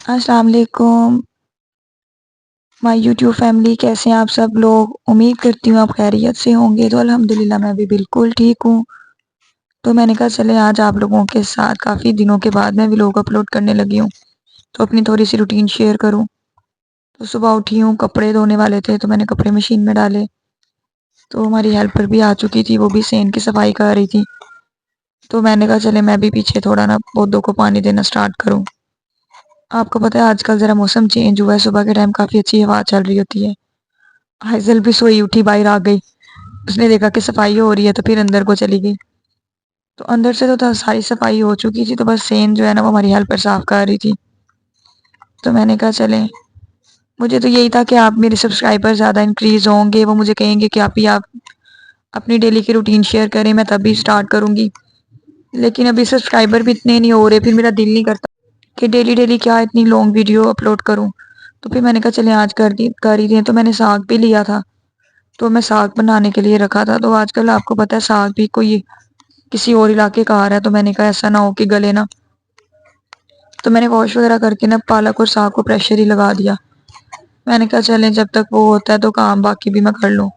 السلام علیکم مائی YouTube family, کیسے ہیں آپ سب لوگ؟ امید کرتی ہوں آپ خیریت سے ہوں گے۔ تو الحمدللہ میں بھی بالکل ٹھیک ہوں۔ تو میں نے کہا چلے آج آپ لوگوں کے ساتھ کافی دنوں کے بعد میں ولاگ اپلوڈ کرنے لگی ہوں، تو اپنی تھوڑی سی روٹین شیئر کروں۔ تو صبح اٹھی ہوں، کپڑے دھونے والے تھے تو میں نے کپڑے مشین میں ڈالے، تو ہماری ہیلپر بھی آ چکی تھی، وہ بھی سین کی صفائی کر رہی تھی۔ تو میں نے کہا چلے میں بھی پیچھے تھوڑا نا پودوں کو پانی دینا سٹارٹ کروں۔ آپ کو پتہ ہے آج کل ذرا موسم چینج ہوا ہے، صبح کے ٹائم کافی اچھی ہوا چل رہی ہوتی ہے۔ حائزل بھی سوئی اٹھی، باہر آ گئی، اس نے دیکھا کہ صفائی ہو رہی ہے تو پھر اندر کو چلی گئی۔ تو اندر سے تو ساری صفائی ہو چکی تھی، تو بس سین جو ہے نا وہ ہماری ہیلپر صاف کر رہی تھی۔ تو میں نے کہا چلیں، مجھے تو یہی تھا کہ آپ میرے سبسکرائبر زیادہ انکریز ہوں گے، وہ مجھے کہیں گے کہ آپ اپنی ڈیلی کی روٹین شیئر کریں، میں تبھی سٹارٹ کروں گی۔ لیکن ابھی سبسکرائبر بھی اتنے نہیں ہو رہے، پھر میرا دل نہیں کرتا کہ ڈیلی ڈیلی کیا اتنی لانگ ویڈیو اپلوڈ کروں۔ تو پھر میں نے کہا چلیں آج کر ہی دیں۔ تو میں نے ساگ بھی لیا تھا، تو میں ساگ بنانے کے لیے رکھا تھا۔ تو آج کل آپ کو پتہ ہے ساگ بھی کوئی کسی اور علاقے کا آ رہا ہے، تو میں نے کہا ایسا نہ ہو کہ گلے نا۔ تو میں نے واش وغیرہ کر کے نا پالک اور ساگ کو پریشر ہی لگا دیا۔ میں نے کہا چلیں جب تک وہ ہوتا ہے تو کام باقی بھی میں کر لوں۔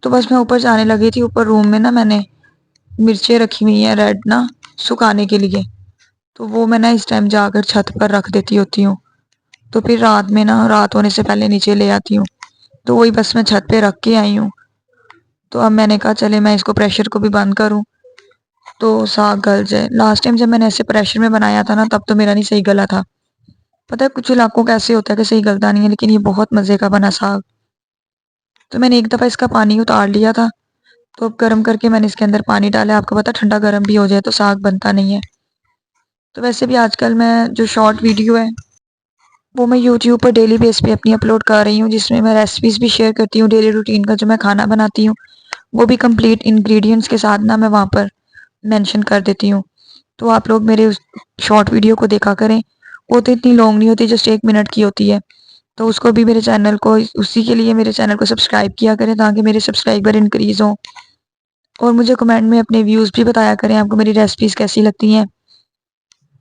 تو بس میں اوپر جانے لگی تھی، اوپر روم میں نا میں نے مرچیں رکھی ہوئی ہیں ریڈ نا سکھانے کے لیے، تو وہ میں نا اس ٹائم جا کر چھت پر رکھ دیتی ہوتی ہوں، تو پھر رات میں نا رات ہونے سے پہلے نیچے لے آتی ہوں۔ تو وہی بس میں چھت پہ رکھ کے آئی ہوں۔ تو اب میں نے کہا چلے میں اس کو پریشر کو بھی بند کروں تو ساگ گل جائے۔ لاسٹ ٹائم جب میں نے ایسے پریشر میں بنایا تھا نا تب تو میرا نہیں صحیح گلا تھا۔ پتہ ہے کچھ علاقوں کا ایسے ہوتا ہے کہ صحیح گلتا نہیں ہے، لیکن یہ بہت مزے کا بنا ساگ۔ تو میں نے ایک دفعہ اس کا پانی اتار لیا تھا، تو اب گرم کر کے میں نے اس کے اندر پانی ڈالا۔ آپ کو پتہ ٹھنڈا گرم بھی ہو جائے تو ساگ بنتا نہیں ہے۔ تو ویسے بھی آج کل میں جو شارٹ ویڈیو ہے وہ میں یوٹیوب پر ڈیلی بیس پہ اپنی اپلوڈ کر رہی ہوں، جس میں ریسیپیز بھی شیئر کرتی ہوں، ڈیلی روٹین کا جو میں کھانا بناتی ہوں وہ بھی کمپلیٹ انگریڈینٹس کے ساتھ نا میں وہاں پر مینشن کر دیتی ہوں۔ تو آپ لوگ میرے اس شارٹ ویڈیو کو دیکھا کریں، وہ تو اتنی لانگ نہیں ہوتی، جسٹ 1 منٹ کی ہوتی ہے۔ تو اس کو بھی میرے چینل کو اسی کے لیے میرے چینل کو سبسکرائب کیا کریں تاکہ میرے سبسکرائبر انکریز ہوں، اور مجھے کمنٹ میں اپنے ویوز بھی بتایا کریں آپ کو میری ریسیپیز کیسی لگتی ہیں،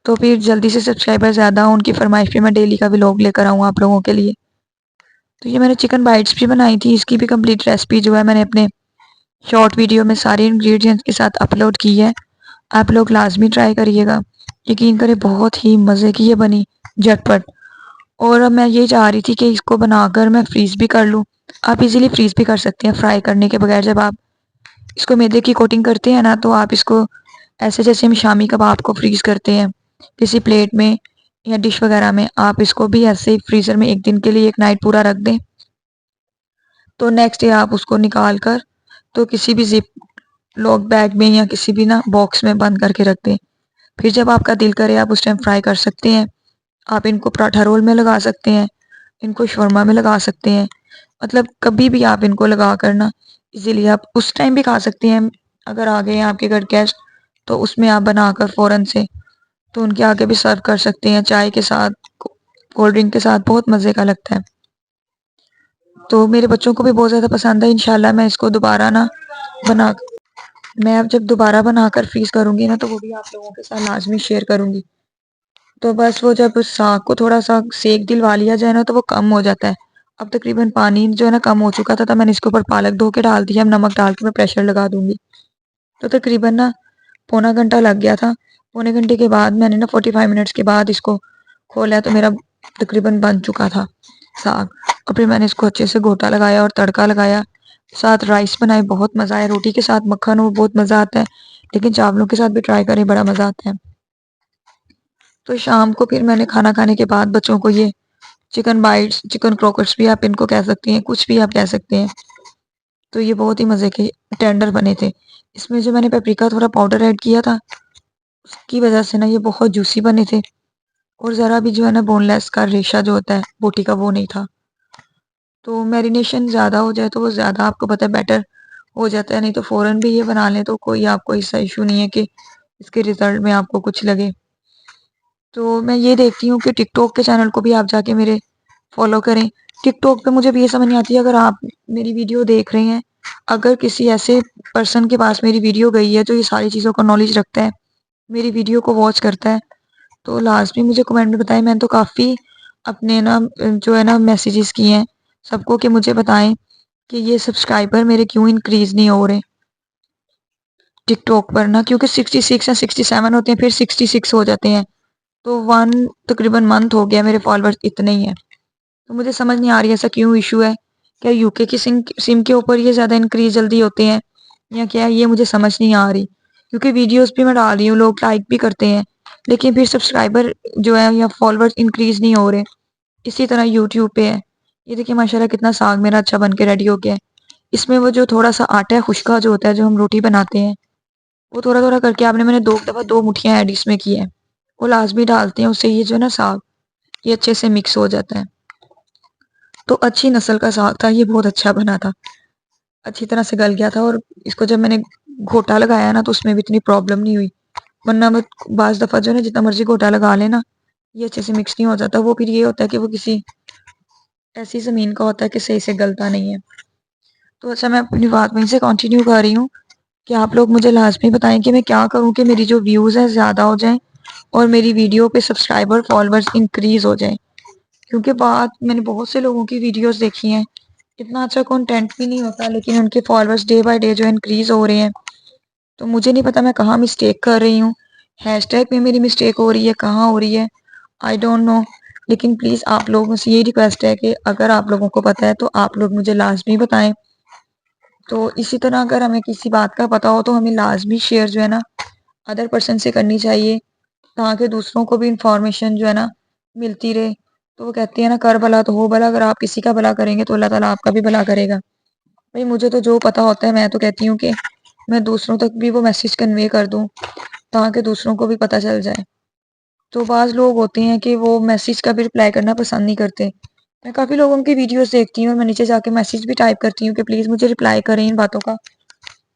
تو پھر جلدی سے سبسکرائبر زیادہ ہوں، ان کی فرمائش پہ میں ڈیلی کا ولاگ لے کر آؤں آپ لوگوں کے لیے۔ تو یہ میں نے چکن بائٹس بھی بنائی تھی، اس کی بھی کمپلیٹ ریسیپی جو ہے میں نے اپنے شارٹ ویڈیو میں سارے انگریڈینٹس کے ساتھ اپلوڈ کی ہے۔ آپ لوگ لازمی ٹرائی کریے گا، یقین کریں بہت ہی مزے کی یہ بنی، جھٹ پٹ۔ اور اب میں یہ چاہ رہی تھی کہ اس کو بنا کر میں فریز بھی کر لوں۔ آپ ایزیلی فریز بھی کر سکتے ہیں فرائی کرنے کے بغیر۔ جب آپ اس کو میدے کی کوٹنگ کرتے ہیں نا تو آپ اس کو ایسے جیسے ہم شامی کباب کو فریز کرتے ہیں کسی پلیٹ میں یا ڈش وغیرہ میں، آپ اس کو بھی ایسے ہی فریزر میں 1 دن کے لیے 1 نائٹ پورا رکھ دیں، تو نیکسٹ ڈے آپ اس کو نکال کر تو کسی بھی زپ لاک بیگ میں یا کسی بھی نا باکس میں بند کر کے رکھ دیں۔ پھر جب آپ کا دل کرے آپ اس ٹائم فرائی کر سکتے ہیں۔ آپ ان کو پراٹھا رول میں لگا سکتے ہیں، ان کو شورما میں لگا سکتے ہیں، مطلب کبھی بھی آپ ان کو لگا کرنا ایزیلی آپ اس ٹائم بھی کھا سکتے ہیں۔ اگر آ گئے ہیں آپ کے گھر گیسٹ تو اس میں آپ بنا کر فوراً سے تو ان کے آگے بھی سرو کر سکتے ہیں، چائے کے ساتھ، کولڈ ڈرنک کے ساتھ، بہت مزے کا لگتا ہے۔ تو میرے بچوں کو بھی بہت زیادہ پسند ہے۔ انشاءاللہ میں اس کو دوبارہ نا بنا میں اب جب دوبارہ بنا کر فریز کروں گی نا تو وہ بھی آپ لوگوں کے ساتھ لازمی شیئر کروں گی۔ تو بس وہ جب ساگ کو تھوڑا سا سیک دلوا لیا جائے نا تو وہ کم ہو جاتا ہے۔ اب تقریباً پانی جو ہے نا کم ہو چکا تھا، میں نے اس کے اوپر پالک دھو کے ڈال دیا، اب نمک ڈال کے میں پریشر لگا دوں گی۔ تو تقریباً نا پونا گھنٹہ لگ گیا تھا۔ پونے گھنٹے کے بعد میں نے نا 45 منٹس کے بعد اس کو کھولا تو میرا تقریباً بن چکا تھا ساگ۔ اور پھر میں نے اس کو اچھے سے گوٹا لگایا اور تڑکا لگایا، ساتھ رائس بنائے، بہت مزہ آیا۔ روٹی کے ساتھ مکھن ہو بہت مزہ آتا ہے، لیکن چاولوں کے ساتھ بھی ٹرائی کریں، بڑا مزہ آتا ہے۔ تو شام کو پھر میں نے کھانا کھانے کے بعد بچوں کو یہ چکن بائٹس، چکن کروکرس بھی آپ ان کو کہہ سکتے ہیں، کچھ بھی آپ کہہ سکتے ہیں، تو یہ بہت ہی مزے کے ٹینڈر بنے تھے۔ اس میں جو میں نے پیپریکا تھوڑا پاؤڈر ایڈ کیا تھا اس کی وجہ سے نا یہ بہت جوسی بنے تھے، اور ذرا بھی جو ہے نا بون لیس کا ریشہ جو ہوتا ہے بوٹی کا وہ نہیں تھا۔ تو میرینیشن زیادہ ہو جائے تو وہ زیادہ آپ کو پتہ ہے بیٹر ہو جاتا ہے، نہیں تو فوراً بھی یہ بنا لیں تو کوئی آپ کو ایسا ایشو نہیں ہے کہ اس کے ریزلٹ میں آپ کو کچھ لگے۔ تو میں یہ دیکھتی ہوں کہ ٹک ٹاک کے چینل کو بھی آپ جا کے میرے فالو کریں۔ ٹک ٹاک پہ مجھے بھی یہ سمجھ نہیں آتی ہے، اگر آپ میری ویڈیو دیکھ رہے ہیں، اگر کسی ایسے پرسن کے پاس میری ویڈیو گئی ہے جو یہ ساری چیزوں کا نالج رکھتا ہے، میری ویڈیو کو واچ کرتا ہے، تو لازمی مجھے کمنٹ میں بتائیں. میں نے تو کافی اپنے نا جو ہے نا میسیجز کیے ہیں سب کو کہ مجھے بتائیں کہ یہ سبسکرائبر میرے کیوں انکریز نہیں ہو رہے ٹک ٹاک پر نا, کیونکہ 66 یا 67 ہوتے ہیں پھر 66 ہو جاتے ہیں. تو تقریباً منتھ ہو گیا میرے فالوورز اتنے ہی ہیں. تو مجھے سمجھ نہیں آ رہی ایسا کیوں ایشو ہے. کیا یو کے کی سم کے اوپر یہ زیادہ انکریز جلدی ہوتے ہیں یا کیا, یہ مجھے سمجھ نہیں آ رہی. کیونکہ ویڈیوز بھی میں ڈال رہی ہوں, لوگ لائک بھی کرتے ہیں, لیکن پھر سبسکرائبر جو ہے یا فالوورز انکریز نہیں ہو رہے. اسی طرح یوٹیوب پہ ہے. یہ دیکھیں ماشاءاللہ کتنا ساگ میرا اچھا بن کے ریڈی ہو گیا ہے. اس میں وہ جو تھوڑا سا آٹا ہے خشکا جو ہوتا ہے جو ہم روٹی بناتے ہیں, وہ تھوڑا تھوڑا کر کے آپ نے میں نے 2 دفعہ 2 مٹھیاں ایڈ اس میں کی ہے. وہ لازمی ڈالتے ہیں, اس سے یہ جو ہے نا ساگ یہ اچھے سے مکس ہو جاتا ہے. تو اچھی نسل کا ساگ تھا یہ, بہت اچھا بنا تھا, اچھی طرح سے گل گیا تھا. اور اس کو جب میں نے گھوٹا لگایا نا تو اس میں بھی اتنی پرابلم نہیں ہوئی. ورنہ بعض دفعہ جو ہے نا جتنا مرضی گھوٹا لگا لینا یہ اچھے سے مکس نہیں ہو جاتا. وہ پھر یہ ہوتا ہے کہ وہ کسی ایسی زمین کا ہوتا ہے کہ صحیح سے گلتا نہیں ہے. تو اچھا میں اپنی بات وہیں سے کنٹینیو کر رہی ہوں کہ آپ لوگ مجھے لازمی بتائیں کہ میں کیا کروں کہ میری جو ویوز ہیں زیادہ ہو جائیں اور میری ویڈیو پہ سبسکرائبر فالوورز انکریز ہو جائیں. کیونکہ میں نے بہت سے لوگوں کی ویڈیوز دیکھی ہیں, اتنا اچھا کنٹینٹ بھی نہیں ہوتا لیکن ان کے فالوورز ڈے بائی ڈے جو انکریز ہو رہے ہیں. تو مجھے نہیں پتا میں کہاں مسٹیک کر رہی ہوں, ہیش ٹیگ میں میری مسٹیک ہو رہی ہے, کہاں ہو رہی ہے, آئی ڈونٹ نو. لیکن پلیز آپ لوگوں سے یہ ریکویسٹ ہے کہ اگر آپ لوگوں کو پتہ ہے تو آپ لوگ مجھے لازمی بتائیں. تو اسی طرح اگر ہمیں کسی بات کا پتہ ہو تو ہمیں لازمی شیئر جو ہے نا ادر پرسن سے کرنی چاہیے, تاکہ دوسروں کو بھی انفارمیشن جو ہے نا ملتی رہے. تو وہ کہتے ہیں نا کر بھلا تو ہو بھلا, اگر آپ کسی کا بھلا کریں گے تو اللہ تعالیٰ آپ کا بھی بھلا کرے گا. بھائی مجھے تو جو پتہ ہوتا ہے میں تو کہتی ہوں کہ میں دوسروں تک بھی وہ میسیج کنوے کر دوں تاکہ دوسروں کو بھی پتہ چل جائے. تو بعض لوگ ہوتے ہیں کہ وہ میسیج کا بھی رپلائی کرنا پسند نہیں کرتے. میں کافی لوگوں کی ویڈیوز دیکھتی ہوں, میں نیچے جا کے میسیج بھی ٹائپ کرتی ہوں کہ پلیز مجھے رپلائی کریں ان باتوں کا,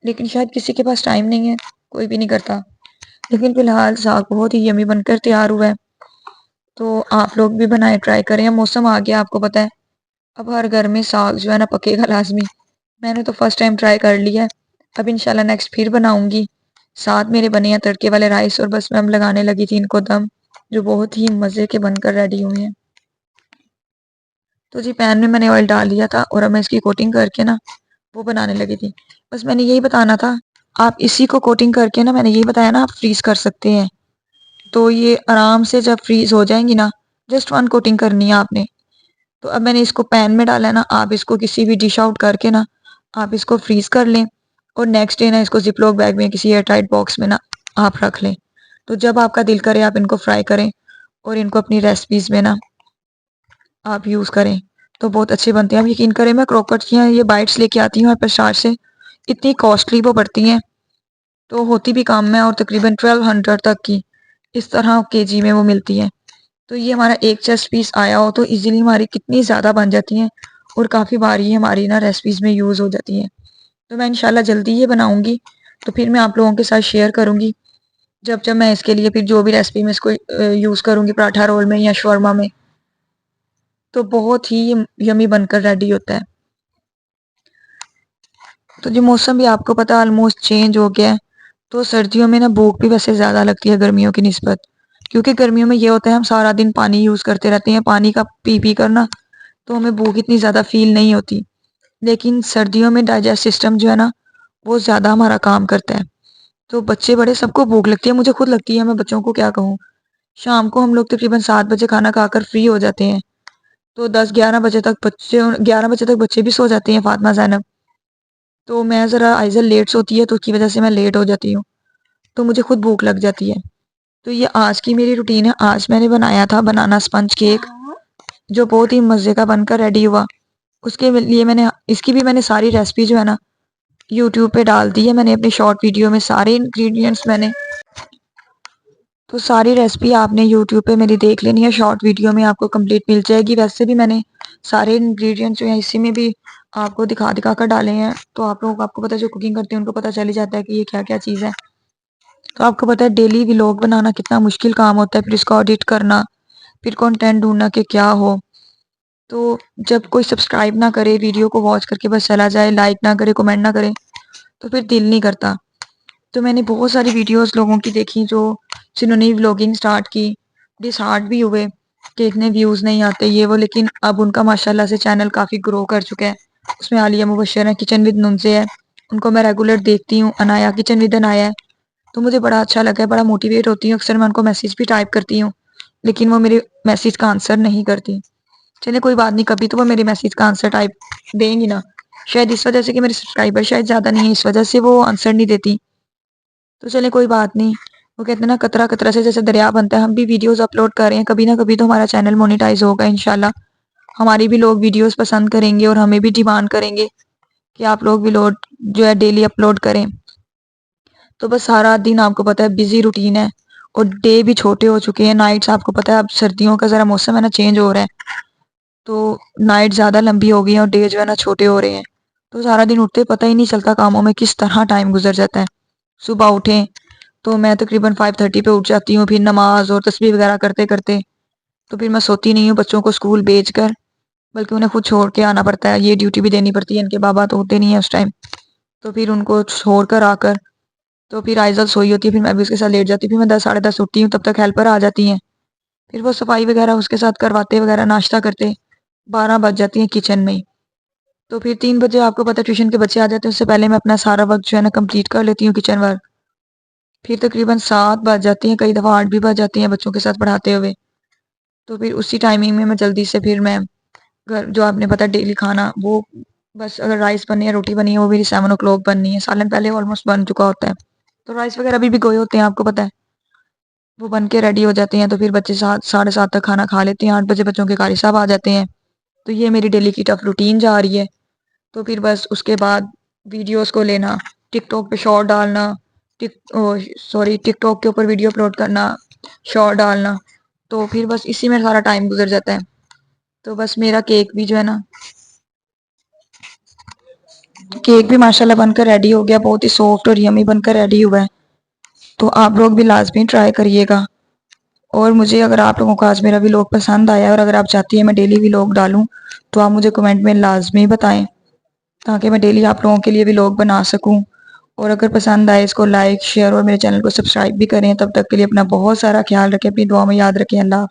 لیکن شاید کسی کے پاس ٹائم نہیں ہے, کوئی بھی نہیں کرتا. لیکن فی الحال ساگ بہت ہی یمی بن کر تیار ہوا ہے, تو آپ لوگ بھی بنائے ٹرائی کریں. اب موسم آ گیا آپ کو پتہ ہے, اب ہر گھر میں ساگ جو ہے نا پکے گا لازمی. میں نے تو فرسٹ ٹائم ٹرائی کر لیا ہے, اب انشاءاللہ نیکسٹ پھر بناؤں گی. ساتھ میرے بنے ہیں تڑکے والے رائس, اور بس میں اب لگانے لگی تھی ان کو دم, جو بہت ہی مزے کے بن کر ریڈی ہوئے ہیں. تو جی پین میں نے آئل ڈال دیا تھا اور اب میں اس کی کوٹنگ کر کے نا وہ بنانے لگی تھی. بس میں نے یہی بتانا تھا, آپ اسی کو کوٹنگ کر کے نا, میں نے یہی بتایا نا آپ فریز کر سکتے ہیں. تو یہ آرام سے جب فریز ہو جائیں گی نا, جسٹ 1 کوٹنگ کرنی ہے آپ نے. تو اب میں نے اس کو پین میں ڈالا ہے نا, آپ اس کو کسی بھی ڈش آؤٹ کر کے نا آپ اس کو فریز کر لیں, اور نیکسٹ ڈے نا اس کو زپ لاک بیگ میں کسی ایئر ٹائٹ باکس میں نا آپ رکھ لیں. تو جب آپ کا دل کرے آپ ان کو فرائی کریں اور ان کو اپنی ریسپیز میں نا آپ یوز کریں تو بہت اچھے بنتے ہیں. آپ یقین کریں میں کروکٹ کی یہ بائٹس لے کے آتی ہوں پرسٹار سے, اتنی کاسٹلی وہ پڑتی ہیں, تو ہوتی بھی کام ہے, اور تقریباً 1200 تک کی اس طرح کے جی میں وہ ملتی ہیں. تو یہ ہمارا ایک چیسٹ پیس آیا ہو تو ایزیلی ہماری کتنی زیادہ بن جاتی ہیں, اور کافی بار یہ ہماری نا ریسپیز میں یوز ہو جاتی ہیں. تو میں انشاءاللہ جلدی یہ بناؤں گی, تو پھر میں آپ لوگوں کے ساتھ شیئر کروں گی جب میں اس کے لیے پھر جو بھی ریسپی میں اس کو یوز کروں گی پراٹھا رول میں یا شورما میں, تو بہت ہی یمی بن کر ریڈی ہوتا ہے. تو جو موسم بھی آپ کو پتہ آلموسٹ چینج ہو گیا ہے, تو سردیوں میں نا بھوک بھی ویسے زیادہ لگتی ہے گرمیوں کی نسبت, کیونکہ گرمیوں میں یہ ہوتا ہے ہم سارا دن پانی یوز کرتے رہتے ہیں, پانی کا پی کرنا, تو ہمیں بھوک اتنی زیادہ فیل نہیں ہوتی. لیکن سردیوں میں ڈائجسٹ سسٹم جو ہے نا وہ زیادہ ہمارا کام کرتا ہے, تو بچے بڑے سب کو بھوک لگتی ہے, مجھے خود لگتی ہے, میں بچوں کو کیا کہوں. شام کو ہم لوگ تقریباً 7 بجے کھانا کھا کر فری ہو جاتے ہیں, تو 10-11 بجے تک 11 بجے تک بچے بھی سو جاتے ہیں. فاطمہ زینب, تو میں ذرا آئزل لیٹ سوتی ہے تو اس کی وجہ سے میں لیٹ ہو جاتی ہوں, تو مجھے خود بھوک لگ جاتی ہے. تو یہ آج کی میری روٹین ہے. آج میں نے بنایا تھا بنانا اسپنج کیک, جو بہت ہی مزے کا بن کر ریڈی ہوا. اس کے لیے اس کی بھی میں نے ساری ریسپی جو ہے نا یوٹیوب پہ ڈال دی ہے. میں نے اپنی شارٹ ویڈیو میں سارے انگریڈینٹس تو ساری ریسپی آپ نے یوٹیوب پہ میری دیکھ لینی ہے, شارٹ ویڈیو میں آپ کو کمپلیٹ مل جائے گی. ویسے بھی میں نے سارے انگریڈینٹس جو ہیں اسی میں بھی آپ کو دکھا کر ڈالے ہیں, تو آپ لوگ آپ کو پتہ جو کوکنگ کرتے ہیں ان کو پتہ چل ہی جاتا ہے کہ یہ کیا کیا چیز ہے. تو آپ کو پتہ ہے ڈیلی ولاگ بنانا کتنا مشکل کام ہوتا ہے, پھر اس کو ایڈٹ کرنا, پھر کنٹینٹ ڈھونڈنا کہ کیا ہو. تو جب کوئی سبسکرائب نہ کرے, ویڈیو کو واچ کر کے بس چلا جائے, لائک نہ کرے, کمنٹ نہ کرے, تو پھر دل نہیں کرتا. تو میں نے بہت ساری ویڈیوز لوگوں کی دیکھی جنہوں نے ولاگنگ سٹارٹ کی, ڈسہارٹ بھی ہوئے کہ اتنے ویوز نہیں آتے یہ وہ، لیکن اب ان کا ماشاءاللہ سے چینل کافی گرو کر چکا ہے. اس میں عالیہ مبشرہ کچن ود ننزے ہے، ان کو میں ریگولر دیکھتی ہوں. انایا کچن ود انایا ہے تو مجھے بڑا اچھا لگا ہے، بڑا موٹیویٹ ہوتی ہوں. اکثر میں ان کو میسیج بھی ٹائپ کرتی ہوں لیکن وہ میرے میسیج کا آنسر نہیں کرتی. چلے کوئی بات نہیں، کبھی تو وہ میرے میسیج کا آنسر ٹائپ دیں گی نا. شاید اس وجہ سے کہ میرے سبسکرائبر شاید زیادہ نہیں ہے، اس وجہ سے وہ آنسر نہیں دیتی. تو چلے کوئی بات نہیں. وہ کہتے ہیں نا قطرہ قطرہ سے جیسے دریا بنتا ہے، ہم بھی ویڈیوز اپلوڈ کر رہے ہیں، کبھی نہ کبھی تو ہمارا چینل مونیٹائز ہوگا انشاءاللہ. ہماری بھی لوگ ویڈیوز پسند کریں گے اور ہمیں بھی ڈیمانڈ کریں گے کہ آپ لوگ ویلوڈ جو ہے ڈیلی اپلوڈ کریں. تو بس سارا دن آپ کو پتہ ہے بزی روٹین ہے اور ڈے بھی چھوٹے ہو چکے ہیں. نائٹس آپ کو پتہ ہے اب سردیوں کا ذرا موسم ہے نا چینج ہو رہا ہے، تو نائٹ زیادہ لمبی ہو گئی ہیں اور ڈے جو ہے نا چھوٹے ہو رہے ہیں. تو سارا دن اٹھتے پتہ ہی نہیں چلتا کاموں میں کس طرح ٹائم گزر جاتا ہے. صبح اٹھیں تو میں تقریباً 5:30 پہ اٹھ جاتی ہوں، پھر نماز اور تسبیح وغیرہ کرتے کرتے تو پھر میں سوتی نہیں ہوں بچوں کو اسکول بھیج کر، بلکہ انہیں خود چھوڑ کے آنا پڑتا ہے. یہ ڈیوٹی بھی دینی پڑتی ہے، ان کے بابا تو ہوتے نہیں ہیں اس ٹائم. تو پھر ان کو چھوڑ کر آ کر تو پھر آئزل سوئی ہوتی ہے، پھر میں بھی اس کے ساتھ لیٹ جاتی ہوں. پھر میں 10 ساڑھے 10 اٹھتی ہوں، تب تک ہیلپر آ جاتی ہیں. پھر وہ صفائی وغیرہ اس کے ساتھ کرواتے وغیرہ، ناشتہ کرتے 12 بج جاتی ہیں کچن میں ہی. تو پھر 3 بجے آپ کو پتہ ہے ٹیوشن کے بچے آ جاتے ہیں، اس سے پہلے میں اپنا سارا وقت جو ہے نا کمپلیٹ کر لیتی ہوں کچن ورک. پھر تقریباً 7 بج جاتی ہیں، کئی دفعہ 8 بھی بج جاتی ہیں بچوں کے ساتھ پڑھاتے ہوئے. تو پھر اسی ٹائمنگ میں جلدی سے پھر میں گھر جو آپ نے پتہ ڈیلی کھانا وہ بس اگر رائس بنی ہے روٹی بنی ہے وہ میری 7 o'clock بننی ہے. سالن پہلے آلموسٹ بن چکا ہوتا ہے، تو رائس وغیرہ بھی بھگوئے ہوتے ہیں آپ کو پتہ ہے، وہ بن کے ریڈی ہو جاتے ہیں. تو پھر بچے 7 ساڑھے 7 تک کھانا کھا لیتے ہیں. 8 بجے بچوں کے قاری صاحب آ جاتے ہیں. تو یہ میری ڈیلی کی ٹف روٹین جا رہی ہے. تو پھر بس اس کے بعد ویڈیوز کو لینا، ٹک ٹاک پہ شارٹ ڈالنا، ٹک ٹاک کے اوپر ویڈیو اپلوڈ کرنا، شارٹ ڈالنا. تو پھر بس اسی میں سارا ٹائم گزر جاتا ہے. تو بس میرا کیک بھی جو ہے نا کیک بھی ماشاءاللہ بن کر ریڈی ہو گیا، بہت ہی سافٹ اور یمی بن کر ریڈی ہوا ہے. تو آپ لوگ بھی لازمی ٹرائی کریے گا. اور مجھے اگر آپ لوگوں کو آج میرا ویلوگ پسند آیا اور اگر آپ چاہتی ہیں میں ڈیلی ویلوگ ڈالوں تو آپ مجھے کمنٹ میں لازمی بتائیں تاکہ میں ڈیلی آپ لوگوں کے لیے ویلوگ بنا سکوں. اور اگر پسند آئے اس کو لائک شیئر اور میرے چینل کو سبسکرائب بھی کریں. تب تک کے لیے اپنا بہت سارا خیال رکھیں، اپنی دعا میں یاد رکھیں. اللہ